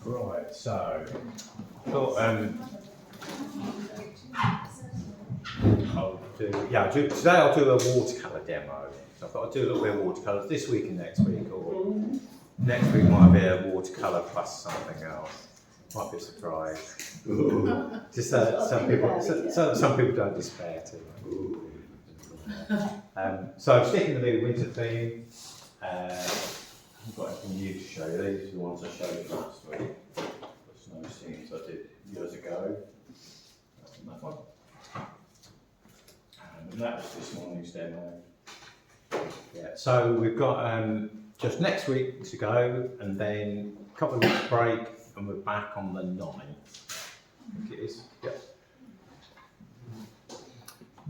Right, so thought today I'll do a watercolour demo. So I thought I'd do a little bit of watercolours this week and next week, or next week might be a watercolour plus something else. Might be a surprise. Just so some people don't despair too much. So sticking to the winter theme, I've got anything new to show you. These are the ones I showed you last week. The snow scenes I did years ago. That one. And that was this morning's demo. Yeah, so we've got just next week to go, and then a couple of weeks break, and we're back on the 9th. I think it is. Yep.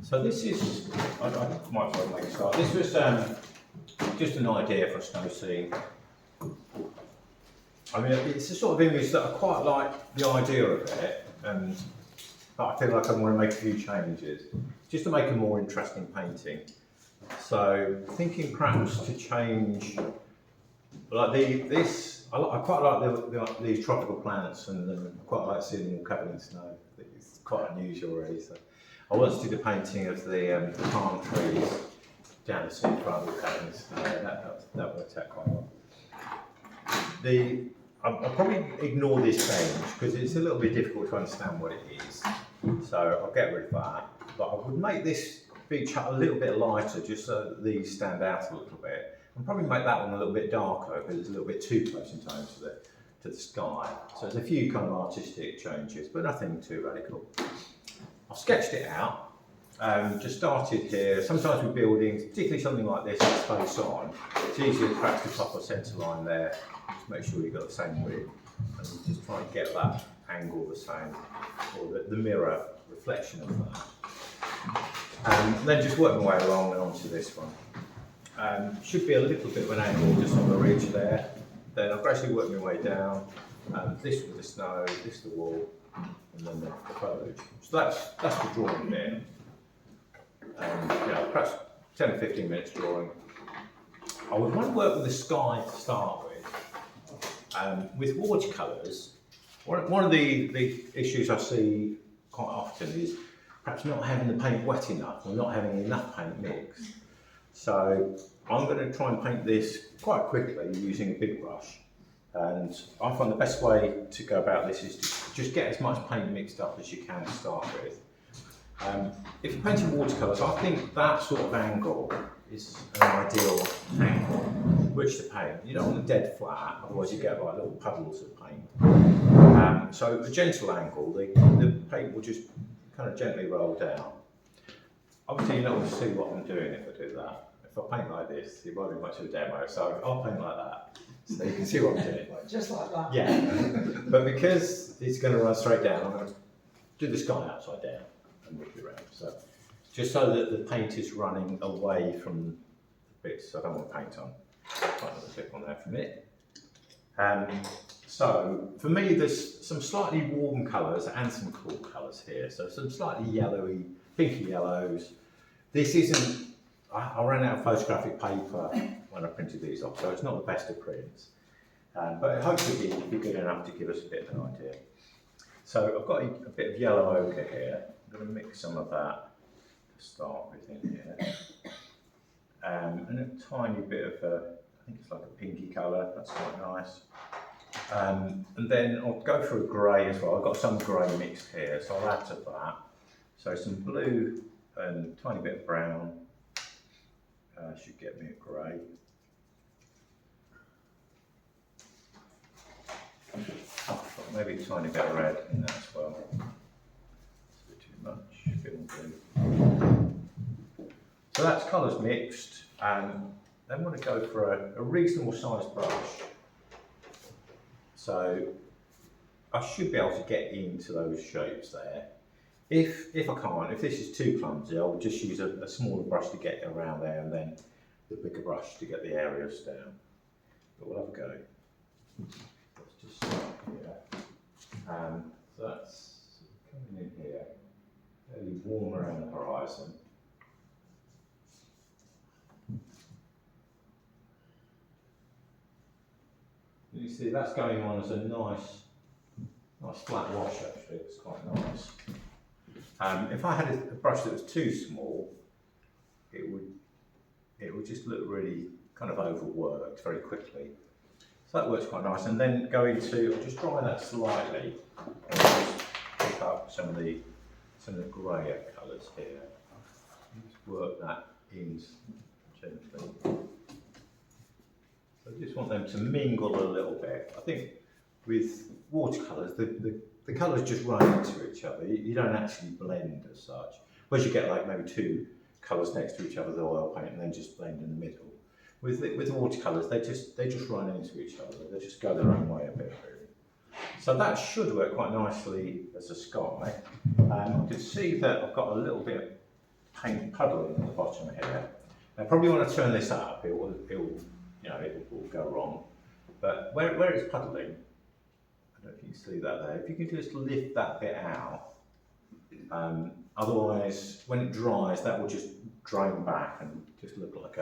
So this is, I might as well make a start. This was just an idea for a snow scene. I mean, it's a sort of image that I quite like the idea of it, but I feel like I want to make a few changes, just to make a more interesting painting. So thinking perhaps to change, like this, I quite like these tropical plants, and I quite like seeing them all covered in snow. It's quite unusual really. So I wanted to do the painting of the palm trees down the seafront all covered in snow. That worked out quite well. I'll probably ignore this bench because it's a little bit difficult to understand what it is. So I'll get rid of that. But I would make this beach a little bit lighter just so that these stand out a little bit. And probably make that one a little bit darker because it's a little bit too close in tone to the sky. So there's a few kind of artistic changes, but nothing too radical. I've sketched it out. Just started here. Sometimes with buildings, particularly something like this, it's face on. It's easier to perhaps to pop a centre line there. Just make sure you've got the same width, and just try and get that angle the same, or the mirror reflection of that. And then just work my way along and onto this one. Should be a little bit of an angle just on the ridge there. Then I'll gradually work my way down. This with the snow, this the wall, and then the foliage. So that's the drawing bit. Perhaps 10 or 15 minutes drawing. I would want to work with the sky to start with. With watercolours, one of the issues I see quite often is perhaps not having the paint wet enough, or not having enough paint mixed. So I'm going to try and paint this quite quickly using a big brush. And I find the best way to go about this is to just get as much paint mixed up as you can to start with. If you're painting watercolours, I think that sort of angle is an ideal angle which to paint. You don't want it dead flat, otherwise you get like little puddles of paint. So a gentle angle, the paint will just kind of gently roll down. Obviously you're not going to see what I'm doing if I do that. If I paint like this, it won't be much of a demo, so I'll paint like that. So you can see what I'm doing. Just like that. Yeah, but because it's going to run straight down, I'm going to do the sky upside down and whip it around. So just so that the paint is running away from the bits, so I don't want paint on. Put another clip on there for a minute. So for me, there's some slightly warm colours and some cool colours here. So some slightly yellowy, pinky yellows. This isn't, I ran out of photographic paper when I printed these off, so it's not the best of prints. But hopefully it'll be good enough to give us a bit of an idea. So I've got a bit of yellow ochre here. I'm going to mix some of that to start with in here. And a tiny bit of I think it's like a pinky colour, that's quite nice. And then I'll go for a grey as well. I've got some grey mixed here, so I'll add to that. So some blue and a tiny bit of brown should get me a grey. Maybe a tiny bit of red in that as well. It's a bit too much, a bit more blue. So that's colours mixed. Then I'm going to go for a reasonable sized brush. So I should be able to get into those shapes there. If I can't, if this is too clumsy, I'll just use a smaller brush to get around there, and then the bigger brush to get the areas down. But we'll have a go. Let's just start here. So that's coming in here, fairly warm around the horizon. You see that's going on as a nice Nice flat wash actually, it's quite nice. If I had a brush that was too small, it would just look really kind of overworked very quickly. So that works quite nice. And then go into, I'll just dry that slightly and just pick up some of the greyer colours here. Just work that in gently. So I just want them to mingle a little bit. I think with watercolours, the colours just run into each other. You don't actually blend as such. Whereas you get like maybe two colours next to each other, the oil paint, and then just blend in the middle. With watercolours, they just run into each other. They just go their own way a bit, really. So that should work quite nicely as a sky. I can see that I've got a little bit of paint puddling at the bottom here. I probably want to turn this up. It will go wrong. But where it's puddling, I don't know if you can see that there. If you can just lift that bit out, otherwise when it dries, that will just drain back and just look like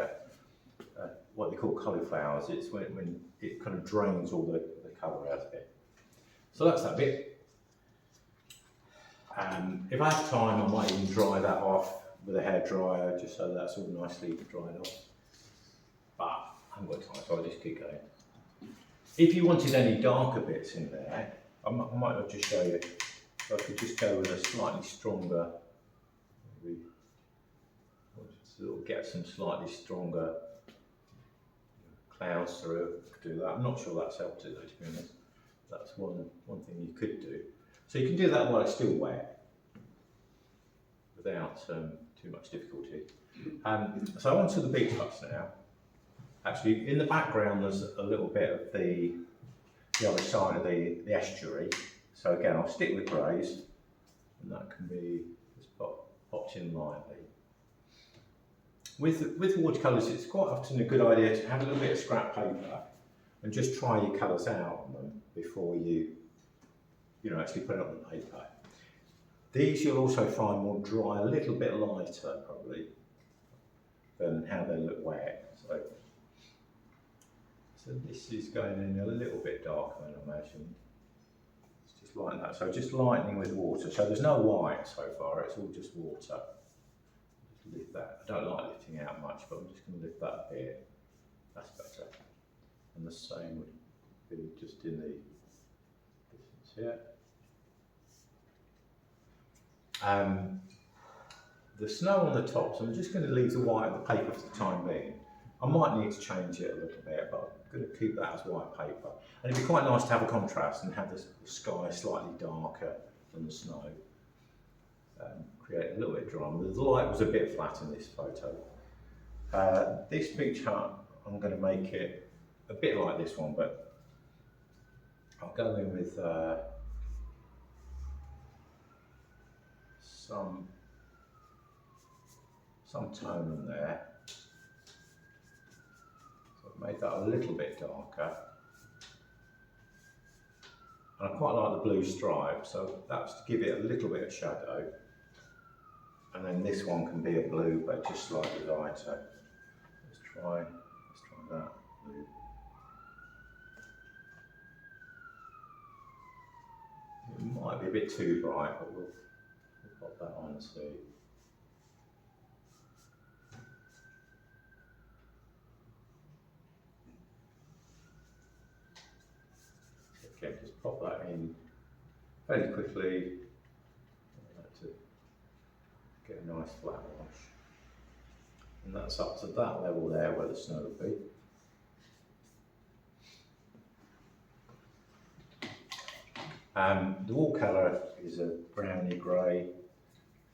what they call cauliflowers. It's when it kind of drains all the colour out of it. So that's that bit. If I have time, I might even dry that off with a hairdryer, just so that's all nicely dried off. But I haven't got time, so I'll just keep going. If you wanted any darker bits in there, I might not just show you. So I could just go with a slightly stronger, maybe sort of get some slightly stronger clouds through. Do that. I'm not sure that's helped it though, to be honest. That's one thing you could do. So you can do that while it's still wet, without too much difficulty. So on to the beach huts now. Actually, in the background there's a little bit of the other side of the estuary. So again, I'll stick with greys, and that can be just popped in lightly. With watercolours, it's quite often a good idea to have a little bit of scrap paper and just try your colours out on them before you actually put it on the paper. These you'll also find will dry a little bit lighter probably than how they look wet. So this is going in a little bit darker than I imagined. It's just like that. So just lightening with water. So there's no white so far, it's all just water. Just lift that. I don't like lifting out much, but I'm just going to lift that a bit. That's better. And the same would be just in the distance here. The snow on the top, so I'm just going to leave the white of the paper for the time being. I might need to change it a little bit, but I'm going to keep that as white paper. And it'd be quite nice to have a contrast and have the sky slightly darker than the snow. Create a little bit of drama. The light was a bit flat in this photo. This beach hut, I'm going to make it a bit like this one, but I'll go in with some tone in there. So I've made that a little bit darker. And I quite like the blue stripe, so that's to give it a little bit of shadow. And then this one can be a blue, but just slightly lighter. Let's try that blue. It might be a bit too bright, but we'll pop that on and see. Okay, just pop that in fairly quickly. I like to get a nice flat wash. And that's up to that level there where the snow would be. The wall colour is a browny grey.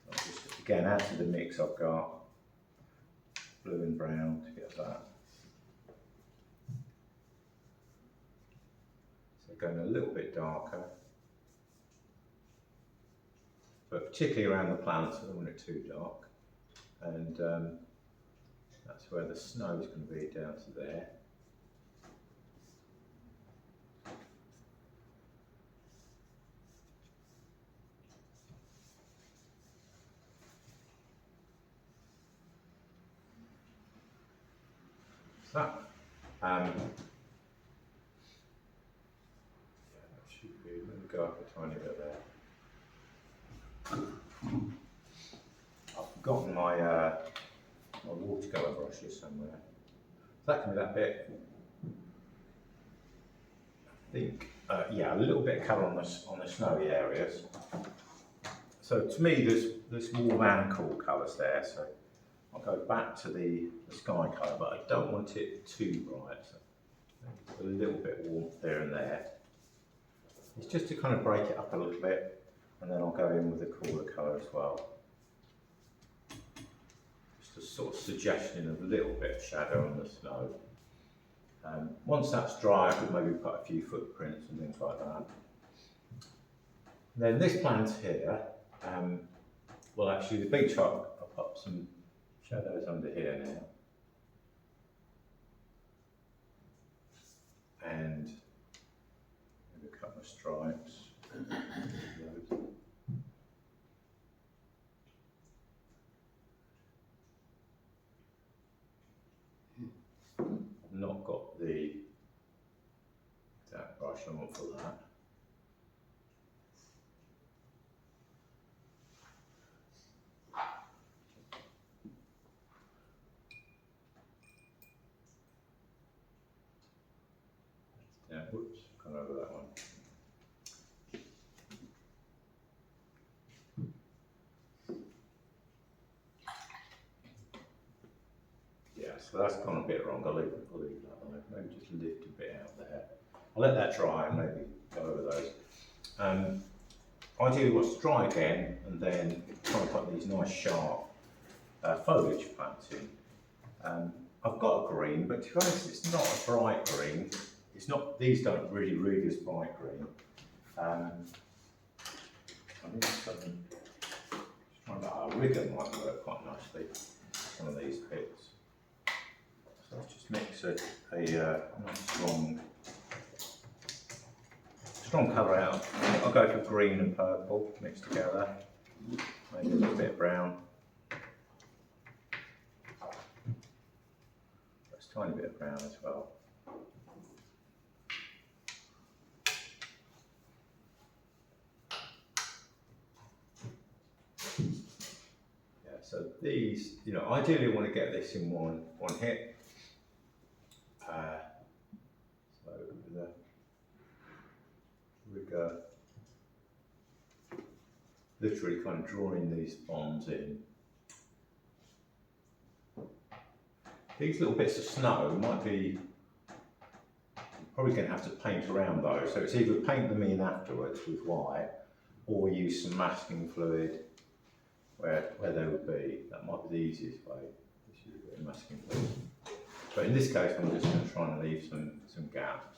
I'll just again add to the mix I've got blue and brown to get that. So going a little bit darker, but particularly around the plants, I don't want it too dark. And that's where the snow is going to be, down to there. So that should be, let me go up a tiny bit there. I've forgotten my, my watercolour brushes somewhere. So that can be that bit. I think, yeah, a little bit of colour on the snowy areas. So to me, there's warm and cool colours there. So I'll go back to the sky colour, but I don't want it too bright. So a little bit of warmth there and there. It's just to kind of break it up a little bit, and then I'll go in with a cooler colour as well. Just a sort of suggestion of a little bit of shadow on the snow. Once that's dry, I could maybe put a few footprints and things like that. And then this plant here, well actually the beach I'll put some shadows under here now. And maybe a couple of stripes. I've not got that brush on for that. Yeah, whoops, gone over that one. Yeah, so that's gone a bit wrong. I'll leave that alone. Maybe just lift a bit out there. I'll let that dry and maybe go over those. Ideally, what's to dry again, and then try and put these nice sharp foliage plants in. I've got a green, but to be honest, it's not a bright green. It's not. These don't really read as bright green. I think something. Just trying to rigger might work quite nicely. Some of these bits. So let's just mix a nice strong colour out. I'll go for green and purple mixed together. Maybe a little bit of brown. Just a tiny bit of brown as well. Yeah, so these, you know, ideally I want to get this in one hit. So the rigger, literally kind of drawing these bombs in. These little bits of snow might be, probably going to have to paint around those. So it's either paint them in afterwards with white, or use some masking fluid where they would be. That might be the easiest way. Just use a bit of masking fluid. But in this case, I'm just going to try and leave some gaps.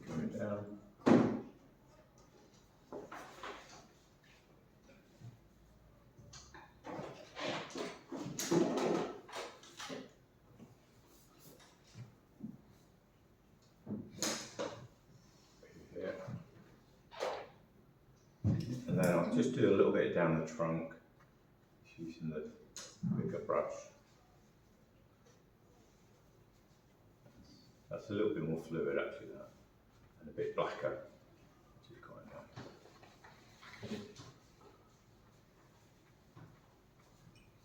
Coming down. And then I'll just do a little bit down the trunk, using the bigger brush. That's a little bit more fluid actually, that, and a bit blacker, which is quite nice.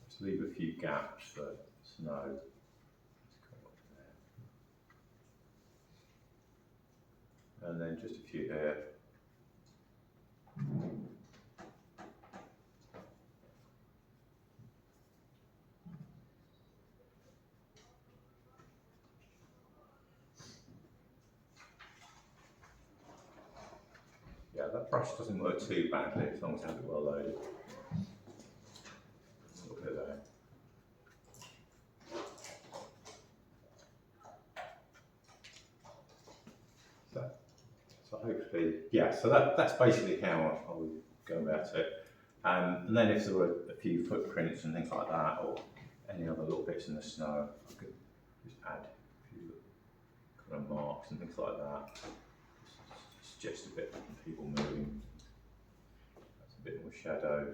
Just leave a few gaps for snow. And then just a few here. Yeah, that brush doesn't work too badly as long as I have it well loaded. A little bit there. So hopefully, yeah, so that's basically how I would go about it. And then if there were a few footprints and things like that, or any other little bits in the snow, I could just add a few kind of marks and things like that. Just suggest a bit of people moving. That's a bit more shadow.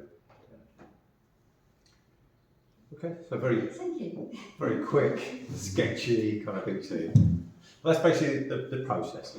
Okay, so Thank you. very quick, sketchy kind of thing too. Well, that's basically the process.